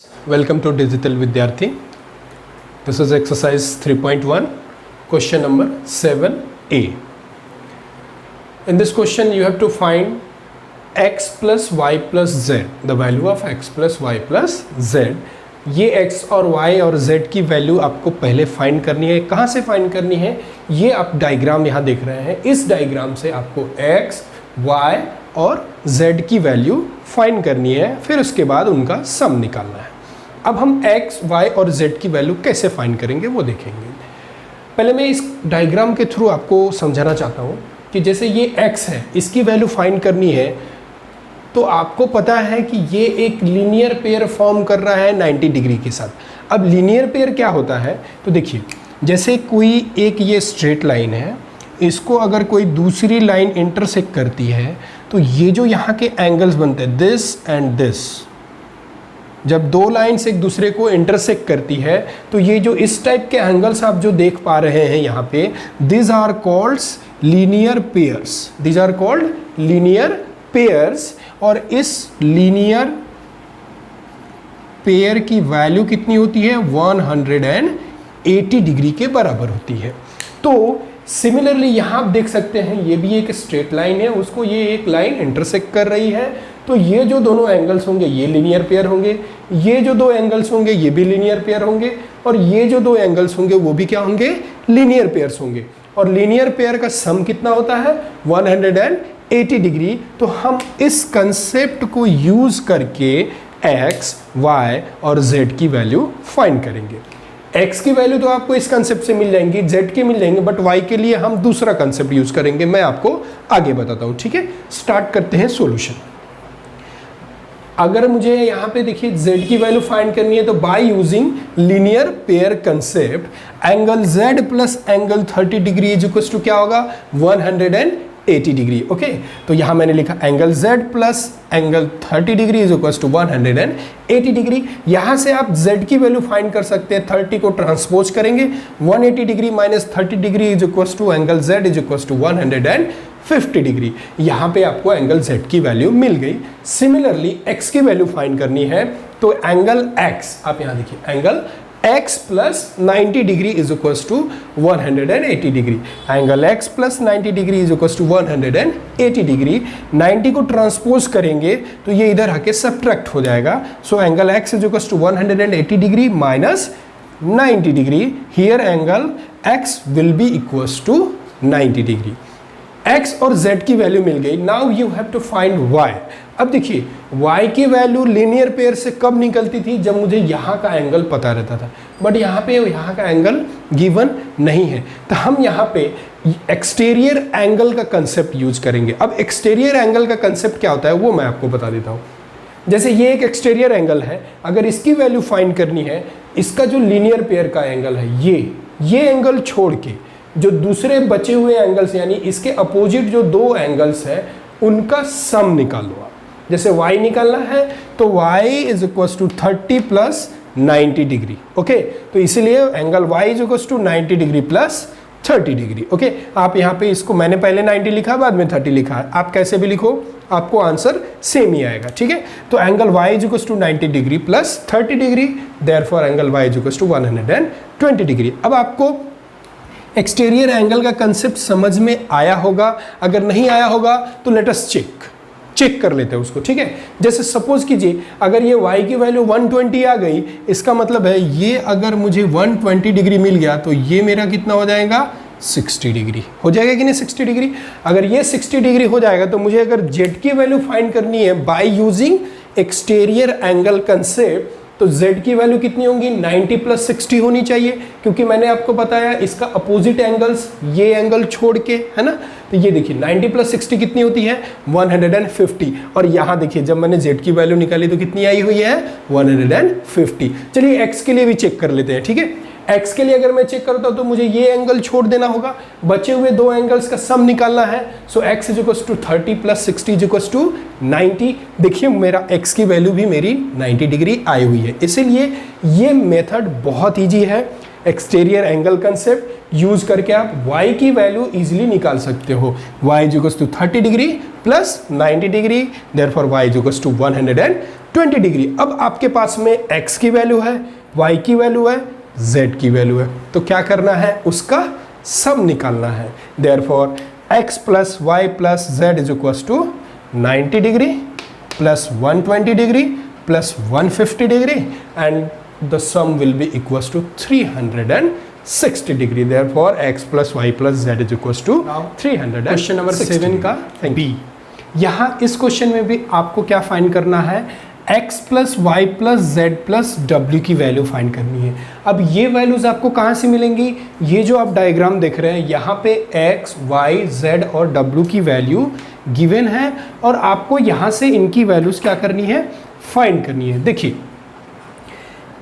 Welcome to Digital Vidyarthi. This is exercise 3.1, question number 7a. In this question, you have to find x plus y plus z, the value of x plus y plus z. ये x और y और z की value आपको पहले find करनी है. कहाँ से फाइंड करनी है? ये आप डायग्राम यहाँ देख रहे हैं. इस डायग्राम से आपको x, y और z की वैल्यू फाइंड करनी है. फिर उसके बाद उनका सम निकालना है. अब हम x, y और z की वैल्यू कैसे फाइंड करेंगे वो देखेंगे. पहले मैं इस डायग्राम के थ्रू आपको समझाना चाहता हूँ कि जैसे ये x है, इसकी वैल्यू फाइंड करनी है तो आपको पता है कि ये एक लीनियर पेयर फॉर्म कर रहा है 90 डिग्री के साथ. अब लीनियर पेयर क्या होता है तो देखिए, जैसे कोई एक ये स्ट्रेट लाइन है, इसको अगर कोई दूसरी लाइन इंटरसेक्ट करती है तो ये जो यहाँ के एंगल्स बनते हैं दिस एंड दिस, जब दो लाइन्स एक दूसरे को इंटरसेक्ट करती है तो ये जो इस टाइप के एंगल्स आप जो देख पा रहे हैं यहाँ पे, this are called linear pairs. This are called linear pairs. और इस लीनियर पेयर की वैल्यू कितनी होती है? 180 डिग्री के बराबर होती है. तो सिमिलरली यहाँ आप देख सकते हैं ये भी एक स्ट्रेट लाइन है, उसको ये एक लाइन इंटरसेक्ट कर रही है. तो ये जो दोनों एंगल्स होंगे ये लीनियर पेयर होंगे, ये जो दो एंगल्स होंगे ये भी लीनियर पेयर होंगे, और ये जो दो एंगल्स होंगे वो भी क्या होंगे? लीनियर पेयर्स होंगे. और लीनियर पेयर का सम कितना होता है? 180 डिग्री. तो हम इस कंसेप्ट को यूज करके x, y और z की वैल्यू फाइंड करेंगे. x की वैल्यू तो आपको इस कंसेप्ट से मिल जाएंगी, z की मिल जाएंगे, बट y के लिए हम दूसरा कंसेप्ट यूज करेंगे. मैं आपको आगे बताता हूं. ठीक है, स्टार्ट करते हैं सॉल्यूशन. अगर मुझे यहाँ पे देखिए z की वैल्यू फाइंड करनी है तो by using linear pair concept angle z plus angle 30 degree is equal to क्या होगा? 180 डिग्री. ओके, तो यहाँ मैंने लिखा angle z plus angle 30 degree is equal to 180 degree. यहाँ से आप z की वैल्यू फाइंड कर सकते हैं. 30 को ट्रांसपोज करेंगे, 180 degree minus 30 degree is equal to angle z is equal to 150 degree. यहाँ पे आपको एंगल z की वैल्यू मिल गई. सिमिलरली x की वैल्यू फाइंड करनी है तो एंगल x, आप यहाँ देखिए angle x plus 90 degree is equal to 180 degree. Angle x plus 90 degree is equal to 180 degree. 90 को ट्रांसपोज करेंगे तो ये इधर आके सब्ट्रैक्ट हो जाएगा. So angle x is equal to 180 degree minus 90 degree. Here angle x will be equal to 90 degree. x और z की वैल्यू मिल गई. Now you have to find y. अब देखिए y की वैल्यू लीनियर पेयर से कब निकलती थी? जब मुझे यहाँ का एंगल पता रहता था, बट यहाँ पे यहाँ का एंगल गिवन नहीं है. तो हम यहाँ पे एक्सटीरियर एंगल का कंसेप्ट यूज करेंगे. अब एक्सटीरियर एंगल का कंसेप्ट क्या होता है वो मैं आपको बता देता हूँ. जैसे ये एक एक्सटीरियर एंगल है, अगर इसकी वैल्यू फाइंड करनी है, इसका जो लीनियर पेयर का एंगल है ये एंगल छोड़ के जो दूसरे बचे हुए एंगल्स यानी इसके अपोजिट जो दो एंगल्स हैं उनका सम निकालो आप. जैसे y निकालना है तो y is equal to 30 plus 90 degree. Okay, तो इसीलिए angle y is equal to 90 degree plus 30 degree. Okay, आप यहाँ पे इसको मैंने पहले 90 लिखा बाद में 30 लिखा है, आप कैसे भी लिखो आपको आंसर सेम ही आएगा. ठीक है, तो angle y is equal to 90 degree plus 30 degree, therefore angle y is equal to 120 degree. अब आपको एक्सटीरियर एंगल का कंसेप्ट समझ में आया होगा. अगर नहीं आया होगा तो लेट अस चेक कर लेते हैं उसको. ठीक है, जैसे सपोज कीजिए अगर ये y की वैल्यू 120 आ गई, इसका मतलब है ये अगर मुझे 120 डिग्री मिल गया तो ये मेरा कितना हो जाएगा? 60 डिग्री हो जाएगा कि नहीं? 60 डिग्री. अगर ये 60 डिग्री हो जाएगा तो मुझे अगर z की वैल्यू फाइंड करनी है by using exterior angle concept, तो z की वैल्यू कितनी होंगी? 90 प्लस 60 होनी चाहिए, क्योंकि मैंने आपको बताया इसका अपोजिट एंगल्स ये एंगल छोड़ के, है ना. तो ये देखिए 90 प्लस 60 कितनी होती है? 150. और यहाँ देखिए जब मैंने z की वैल्यू निकाली तो कितनी आई हुई है? 150. चलिए x के लिए भी चेक कर लेते हैं. ठीक है, x के लिए अगर मैं चेक करता हूँ तो मुझे ये एंगल छोड़ देना होगा, बचे हुए दो एंगल्स का सम निकालना है. So x is equal to 30 plus 60 is equal to 90. देखिए मेरा x की वैल्यू भी मेरी 90 डिग्री आई हुई है. इसीलिए ये मेथड बहुत ईजी है. एक्सटीरियर एंगल कंसेप्ट यूज करके आप y की वैल्यू इजीली निकाल सकते हो. y is equal to 30 degree plus 90 degree, therefore y is equal to 20 degree. अब आपके पास में x की वैल्यू है, y की वैल्यू है, z की वैल्यू है, तो क्या करना है, उसका सम निकालना है। Therefore x plus y plus z is equals to 90 degree plus 120 degree plus 150 degree and the sum will be equals to 360 degree. Therefore x plus y plus z is equals to 300। Question number 7 का B. यहाँ इस question में भी आपको क्या find करना है, x plus y plus z plus डब्ल्यू की वैल्यू फाइंड करनी है। अब ये वैल्यूज आपको कहाँ से मिलेंगी, ये जो आप डायग्राम देख रहे हैं यहाँ पे x, y, z और w की वैल्यू गिवन है और आपको यहाँ से इनकी वैल्यूज क्या करनी है, फाइंड करनी है। देखिए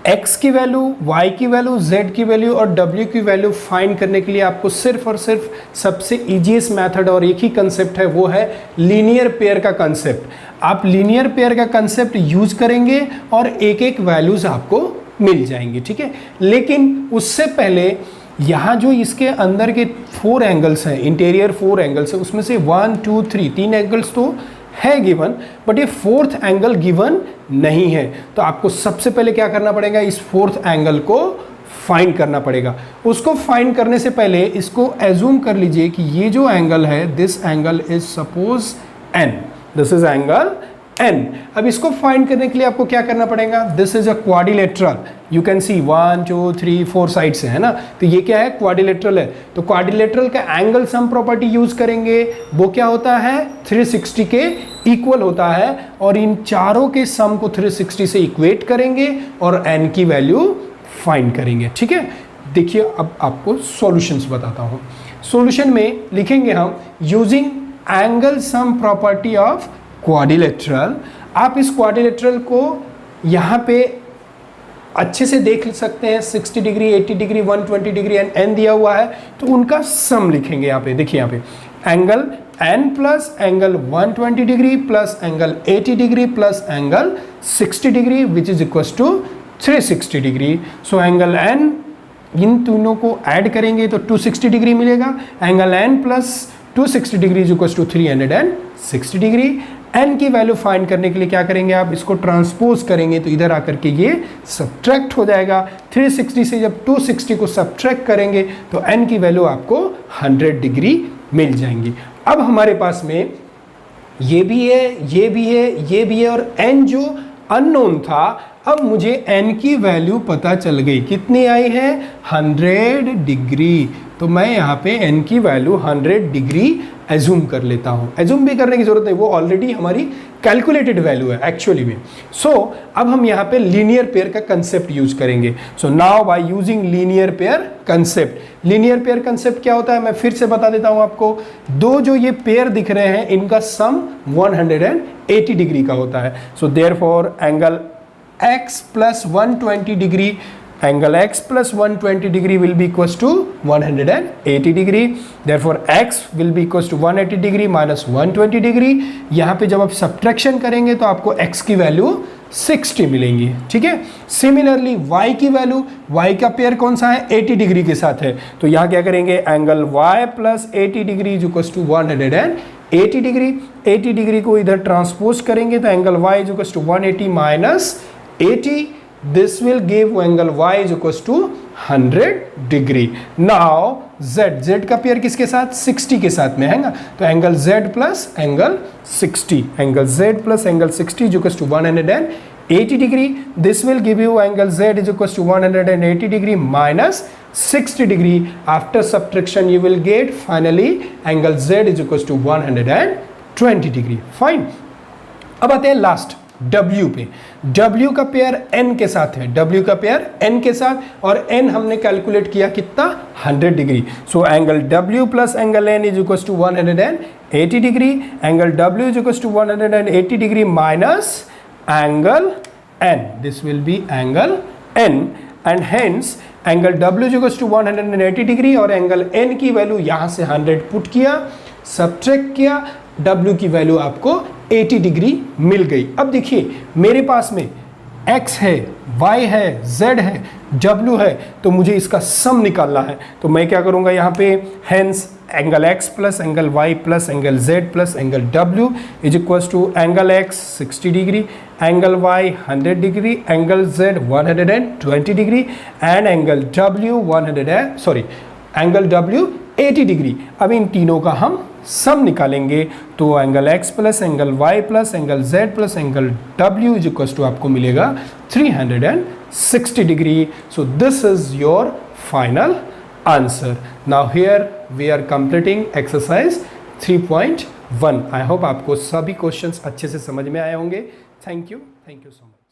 x की वैल्यू, y की वैल्यू, z की वैल्यू और w की वैल्यू फाइंड करने के लिए आपको सिर्फ और सिर्फ सबसे इजीएस्ट मेथड और एक ही कंसेप्ट है, वो है लीनियर पेयर का कंसेप्ट। आप लीनियर पेयर का कंसेप्ट यूज करेंगे और एक एक वैल्यूज आपको मिल जाएंगी, ठीक है। लेकिन उससे पहले यहाँ जो इसके अंदर के 4 एंगल्स हैं, इंटीरियर 4 एंगल्स है, उसमें से 1, 2, 3 एंगल्स तो है गिवन, बट ये 4th एंगल गिवन नहीं है। तो आपको सबसे पहले क्या करना पड़ेगा, इस 4th एंगल को फाइंड करना पड़ेगा। उसको फाइंड करने से पहले इसको एज्यूम कर लीजिए कि ये जो एंगल है, this angle is suppose n, this is angle n। अब इसको फाइंड करने के लिए आपको क्या करना पड़ेगा, this is a quadrilateral, you can see 1, 2, 3, 4 side से है ना, तो ये क्या है, क्वाड्रिलेटरल है। तो क्वाड्रिलेटरल का एंगल सम प्रॉपर्टी यूज करेंगे, वो क्या होता है, 360 के इक्वल होता है और इन चारों के सम को 360 से इक्वेट करेंगे और n की वैल्यू फाइंड करेंगे, ठीक है। देखिए अब आपको सॉल्यूशंस बताता हूँ। सॉल्यूशन में लिखेंगे हम using angle sum property of quadrilateral. आप इस क्वाड्रिलेटरल को यहाँ पे अच्छे से देख सकते हैं, 60 degree, 80 degree, 120 degree and n दिया हुआ है, तो उनका सम लिखेंगे यहाँ पे। देखिए यहाँ पे angle n plus angle 120 degree plus angle 80 degree plus angle 60 degree which is equal to 360 degree. So angle n इन तीनों को ऐड करेंगे तो 260 डिग्री मिलेगा। Angle n plus 260 degree is equal to 360 degree. n की वैल्यू फाइंड करने के लिए क्या करेंगे, आप इसको ट्रांसपोज करेंगे तो इधर आकर के ये सब्ट्रैक्ट हो जाएगा। 360 से जब 260 को सब्ट्रैक्ट करेंगे तो n की वैल्यू आपको 100 डिग्री मिल जाएंगी। अब हमारे पास में ये भी है, ये भी है, ये भी है और n जो अननोन था, अब मुझे n की वैल्यू पता चल गई, कितनी आई है, 100 डिग्री। तो मैं यहाँ पे n की वैल्यू 100 डिग्री एज्यूम कर लेता हूँ। एज्यूम भी करने की जरूरत नहीं, वो ऑलरेडी हमारी कैलकुलेटेड वैल्यू है एक्चुअली में। सो अब हम यहाँ पे लीनियर पेयर का कंसेप्ट यूज करेंगे। So now bye using linear pair concept. Linear pair concept क्या होता है, मैं फिर से बता देता हूँ आपको। दो जो ये पेयर दिख रहे हैं, इनका सम 180 डिग्री का होता है। So therefore angle x plus 120 degree, angle x plus 120 degree will be equals to 180 degree. Therefore x will be equals to 180 degree minus 120 degree. यहाँ पे जब आप सब्ट्रैक्शन करेंगे तो आपको x की वैल्यू 60 मिलेंगी, ठीक है। सिमिलरली y की वैल्यू, y का पेयर कौन सा है, 80 डिग्री के साथ है, तो यहाँ क्या करेंगे, angle y plus 80 degree is equals to 180 degree. 80 degree को इधर ट्रांसपोज करेंगे तो angle y is equals to 180 minus 80, this will give angle y is equals to 100 degree. Now z का पेयर किसके साथ, 60 के साथ में है ना, तो angle z plus angle 60, angle z plus angle 60 is equals to 180 degree. This will give you angle z is equals to 180 degree minus 60 degree. After subtraction you will get finally angle z is equals to 120 degree. Fine. अब आते हैं last W पे। W का pair N के साथ है, W का pair N के साथ, और N हमने कैलकुलेट किया कितना, 100 degree. So angle W plus angle N is equal to 180 degree. Angle W is equal to 180 degree minus angle N, this will be angle N and hence angle W is equal to 180 degree और angle N की value यहाँ से 100 put किया, subtract किया, W की value आपको 80 degree मिल गई। अब देखिए मेरे पास में x है, y है, z है, w है, तो मुझे इसका सम निकालना है। तो मैं क्या करूंगा, यहाँ पे hence angle x plus angle y plus angle z plus angle w is equals to angle x 60 degree, angle y 100 degree, angle z 120 degree and angle w 80 degree. अब इन तीनों का हम सम निकालेंगे तो angle x plus angle y plus angle z plus angle w is equals to आपको मिलेगा 360 degree. So this is your final answer. Now here we are completing exercise 3.1। I hope आपको सभी क्वेश्चंस अच्छे से समझ में आए होंगे। Thank you so much.